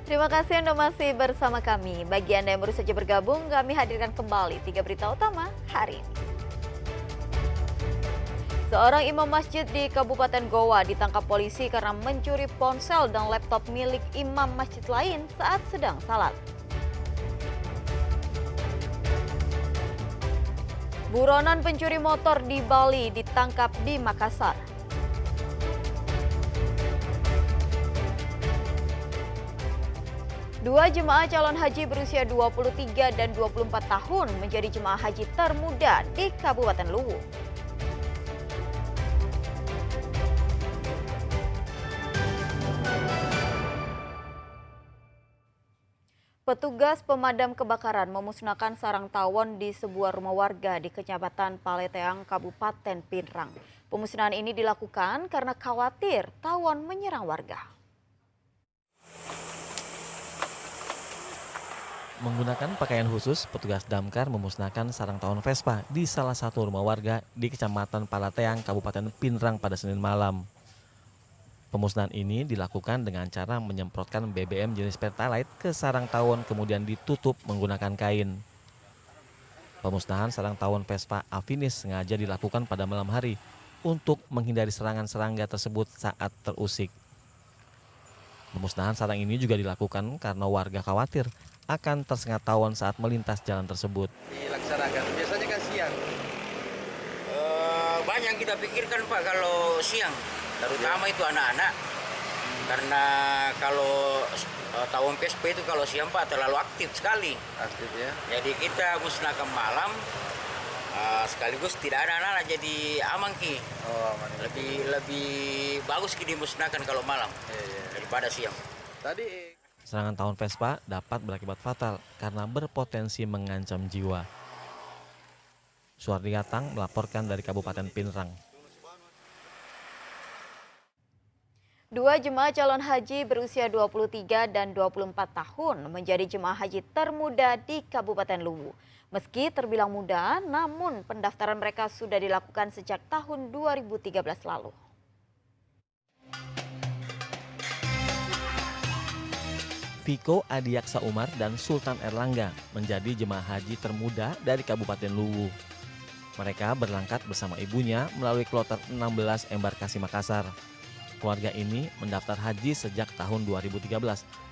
Terima kasih Anda masih bersama kami. Bagi Anda yang baru saja bergabung, kami hadirkan kembali 3 berita utama hari ini. Seorang imam masjid di Kabupaten Goa ditangkap polisi karena mencuri ponsel dan laptop milik imam masjid lain saat sedang salat. Buronan pencuri motor di Bali ditangkap di Makassar. Dua jemaah calon haji berusia 23 dan 24 tahun menjadi jemaah haji termuda di Kabupaten Luwu. Petugas pemadam kebakaran memusnahkan sarang tawon di sebuah rumah warga di Kecamatan Paleteang, Kabupaten Pinrang. Pemusnahan ini dilakukan karena khawatir tawon menyerang warga. Menggunakan pakaian khusus, petugas damkar memusnahkan sarang tawon Vespa di salah satu rumah warga di Kecamatan Palateang, Kabupaten Pinrang pada Senin malam. Pemusnahan ini dilakukan dengan cara menyemprotkan BBM jenis Pertalite ke sarang tawon kemudian ditutup menggunakan kain. Pemusnahan sarang tawon Vespa afinis sengaja dilakukan pada malam hari untuk menghindari serangan serangga tersebut saat terusik. Pemusnahan sarang ini juga dilakukan karena warga khawatir akan tersengat tawon saat melintas jalan tersebut. Dilaksanakan biasanya kan siang. Banyak yang kita pikirkan Pak kalau siang, terutama itu anak-anak. Karena kalau tawon Vespa itu kalau siang Pak terlalu aktif sekali. Aktif ya. Jadi kita musnahkan malam, sekaligus tidak ada anak-anak jadi aman Ki. Oh, aman. Lebih bagus Ki dimusnahkan kalau malam daripada siang. Tadi Serangan tawon Vespa dapat berakibat fatal karena berpotensi mengancam jiwa. Suardi Gatang melaporkan dari Kabupaten Pinrang. Dua jemaah calon haji berusia 23 dan 24 tahun menjadi jemaah haji termuda di Kabupaten Luwu. Meski terbilang muda, namun pendaftaran mereka sudah dilakukan sejak tahun 2013 lalu. Viko Adiaksa Umar dan Sultan Erlangga menjadi jemaah haji termuda dari Kabupaten Luwu. Mereka berangkat bersama ibunya melalui kloter 16 Embarkasi Makassar. Keluarga ini mendaftar haji sejak tahun 2013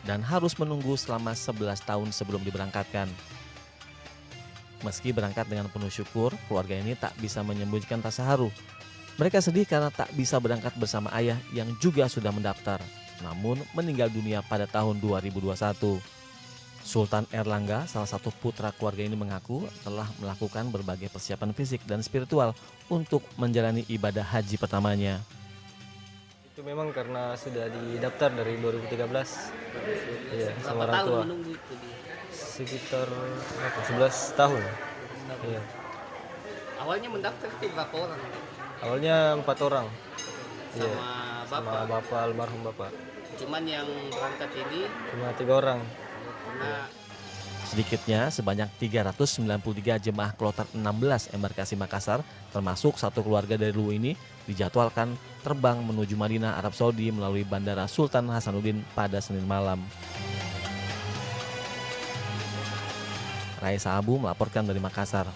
dan harus menunggu selama 11 tahun sebelum diberangkatkan. Meski berangkat dengan penuh syukur, keluarga ini tak bisa menyembunyikan rasa haru. Mereka sedih karena tak bisa berangkat bersama ayah yang juga sudah mendaftar, namun meninggal dunia pada tahun 2021. Sultan Erlangga, salah satu putra keluarga ini mengaku telah melakukan berbagai persiapan fisik dan spiritual untuk menjalani ibadah haji pertamanya. Itu memang karena sudah didaftar dari 2013. Iya, sama orang tua. Sekitar 11 tahun. Iya. Awalnya mendaftar itu berapa orang? Awalnya 4 orang. Sama Iya, sama bapak. bapak, almarhum bapak. Cuman yang berangkat ini Cuma 3 orang. karena Sedikitnya sebanyak 393 jemaah kloter 16 Embarkasi Makassar, termasuk satu keluarga dari Luwu ini, dijadwalkan terbang menuju Madinah, Arab Saudi melalui Bandara Sultan Hasanuddin pada Senin malam. Raisa Abu melaporkan dari Makassar.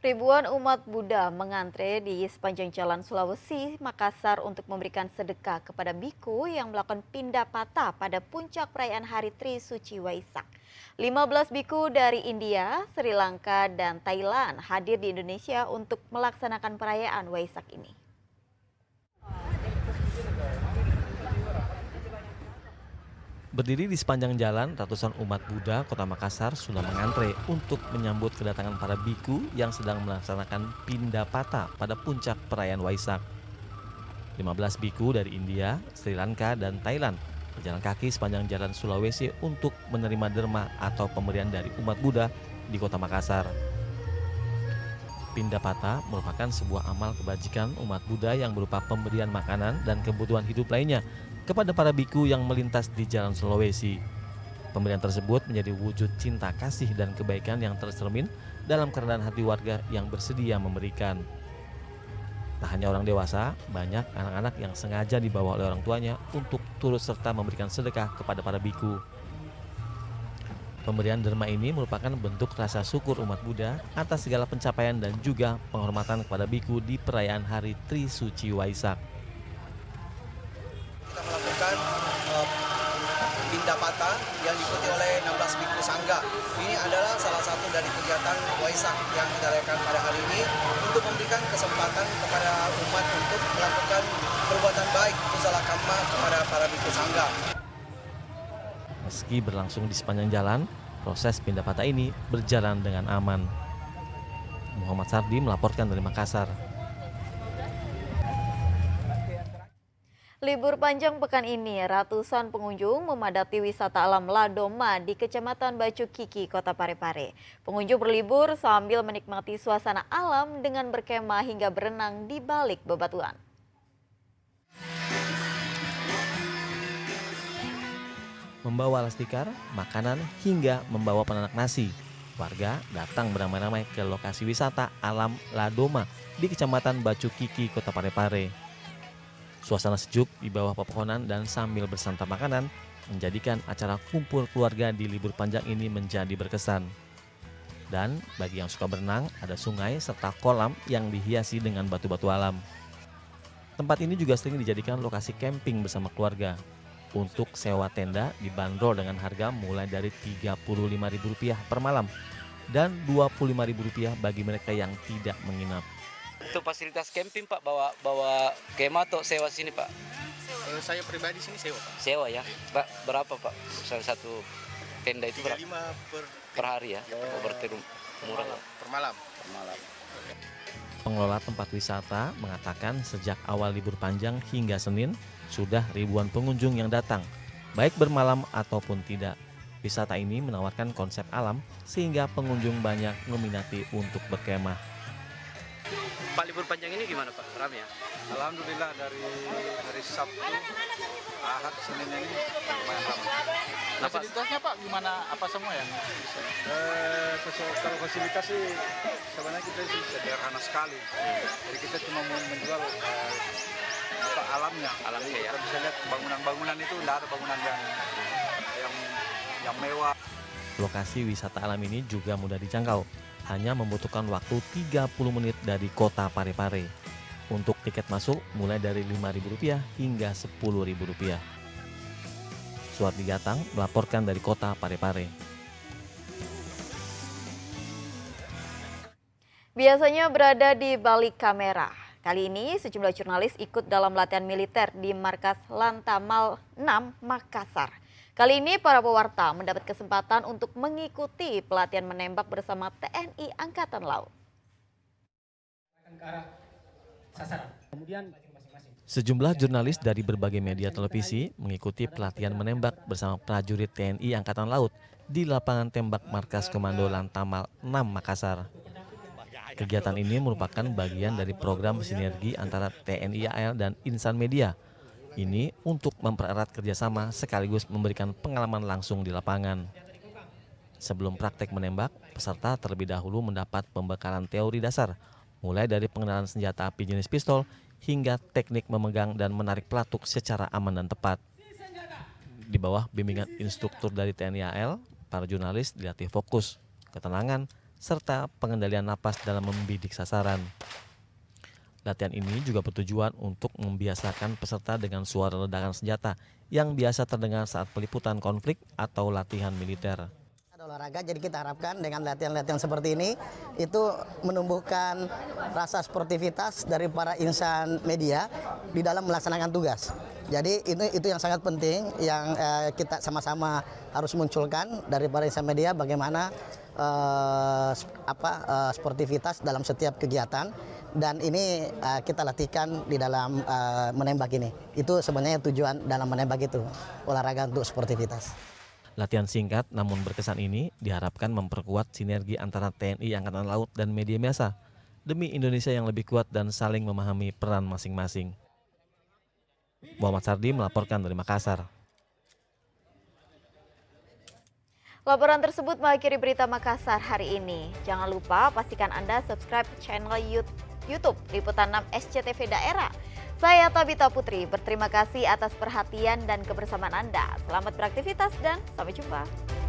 Ribuan umat Buddha mengantre di sepanjang jalan Sulawesi, Makassar untuk memberikan sedekah kepada biku yang melakukan pindah patah pada puncak perayaan Hari Trisuci Waisak. 15 biku dari India, Sri Lanka, dan Thailand hadir di Indonesia untuk melaksanakan perayaan Waisak ini. Berdiri di sepanjang jalan, ratusan umat Buddha Kota Makassar sudah mengantre untuk menyambut kedatangan para biku yang sedang melaksanakan pindah patah pada puncak perayaan Waisak. 15 biku dari India, Sri Lanka, dan Thailand berjalan kaki sepanjang jalan Sulawesi untuk menerima derma atau pemberian dari umat Buddha di Kota Makassar. Pindah patah merupakan sebuah amal kebajikan umat Buddha yang berupa pemberian makanan dan kebutuhan hidup lainnya kepada para biku yang melintas di jalan Sulawesi. Pemberian tersebut menjadi wujud cinta kasih dan kebaikan yang tercermin dalam kerendahan hati warga yang bersedia memberikan. Tak hanya orang dewasa, banyak anak-anak yang sengaja dibawa oleh orang tuanya untuk turut serta memberikan sedekah kepada para biku. Pemberian derma ini merupakan bentuk rasa syukur umat Buddha atas segala pencapaian dan juga penghormatan kepada biku di perayaan Hari Trisuci Waisak. Kita melakukan Pindapata yang diikuti oleh 16 biku sangga. Ini adalah salah satu dari kegiatan Waisak yang kita lakukan pada hari ini untuk memberikan kesempatan kepada umat untuk melakukan perbuatan baik kusala kamma kepada para biku sangga. Meski berlangsung di sepanjang jalan, proses pindapata ini berjalan dengan aman. Muhammad Sardi melaporkan dari Makassar. Libur panjang pekan ini, ratusan pengunjung memadati wisata alam Ladoma di Kecamatan Bacu Kiki, Kota Parepare. Pengunjung berlibur sambil menikmati suasana alam dengan berkemah hingga berenang di balik bebatuan. Membawa alas tikar, makanan, hingga membawa penanak nasi. Warga datang beramai-ramai ke lokasi wisata alam Ladoma di Kecamatan Bacu Kiki, Kota Parepare. Suasana sejuk di bawah pepohonan dan sambil bersantap makanan menjadikan acara kumpul keluarga di libur panjang ini menjadi berkesan. Dan bagi yang suka berenang, ada sungai serta kolam yang dihiasi dengan batu-batu alam. Tempat ini juga sering dijadikan lokasi camping bersama keluarga. Untuk sewa tenda dibanderol dengan harga mulai dari Rp35.000 per malam dan Rp25.000 bagi mereka yang tidak menginap. Untuk fasilitas camping Pak, bawa kemah atau sewa sini Pak? Saya pribadi sini sewa Pak. Sewa ya? Pak, berapa Pak? Salah satu tenda itu berapa? 35 Per hari ya? Berarti murah ya? per malam. Per malam. Pengelola tempat wisata mengatakan sejak awal libur panjang hingga Senin, sudah ribuan pengunjung yang datang, baik bermalam ataupun tidak. Wisata ini menawarkan konsep alam sehingga pengunjung banyak meminati untuk berkemah. Pak, libur panjang ini gimana Pak? Ramai ya? Alhamdulillah dari hari Sabtu, Ahad, Senin ini lumayan ramai. Fasilitasnya Pak gimana? Apa semua ya? Kalau fasilitas sih sebenarnya kita sih sederhana sekali. Jadi kita cuma mau menjual alamnya. Alamnya ya? Kita bisa lihat bangunan-bangunan itu tidak ada bangunan yang mewah. Lokasi wisata alam ini juga mudah dijangkau, hanya membutuhkan waktu 30 menit dari kota Parepare. Untuk tiket masuk mulai dari Rp5.000 hingga Rp10.000. Suwardi Gatang melaporkan dari kota Parepare. Biasanya berada di balik kamera. Kali ini sejumlah jurnalis ikut dalam latihan militer di Markas Lantamal 6 Makassar. Kali ini para pewarta mendapat kesempatan untuk mengikuti pelatihan menembak bersama TNI Angkatan Laut. Sejumlah jurnalis dari berbagai media televisi mengikuti pelatihan menembak bersama prajurit TNI Angkatan Laut di lapangan tembak Markas Komando Lantamal 6 Makassar. Kegiatan ini merupakan bagian dari program sinergi antara TNI AL dan Insan Media. Ini untuk mempererat kerjasama sekaligus memberikan pengalaman langsung di lapangan. Sebelum praktek menembak, peserta terlebih dahulu mendapat pembekalan teori dasar, mulai dari pengenalan senjata api jenis pistol hingga teknik memegang dan menarik pelatuk secara aman dan tepat. Di bawah bimbingan instruktur dari TNI AL, para jurnalis dilatih fokus, ketenangan, serta pengendalian napas dalam membidik sasaran. Latihan ini juga bertujuan untuk membiasakan peserta dengan suara ledakan senjata yang biasa terdengar saat peliputan konflik atau latihan militer. Ada olahraga, jadi kita harapkan dengan latihan-latihan seperti ini itu menumbuhkan rasa sportivitas dari para insan media di dalam melaksanakan tugas. Jadi itu yang sangat penting yang kita sama-sama harus munculkan dari para insan media, bagaimana sportivitas dalam setiap kegiatan, dan ini kita latihkan di dalam menembak ini. Itu sebenarnya tujuan dalam menembak itu, olahraga untuk sportivitas. Latihan singkat namun berkesan ini diharapkan memperkuat sinergi antara TNI Angkatan Laut dan media massa demi Indonesia yang lebih kuat dan saling memahami peran masing-masing. Muhammad Sardi melaporkan dari Makassar. Laporan tersebut mengakhiri berita Makassar hari ini. Jangan lupa pastikan Anda subscribe channel YouTube YouTube Liputan 6 SCTV Daerah. Saya Tabita Putri, berterima kasih atas perhatian dan kebersamaan Anda. Selamat beraktivitas dan sampai jumpa.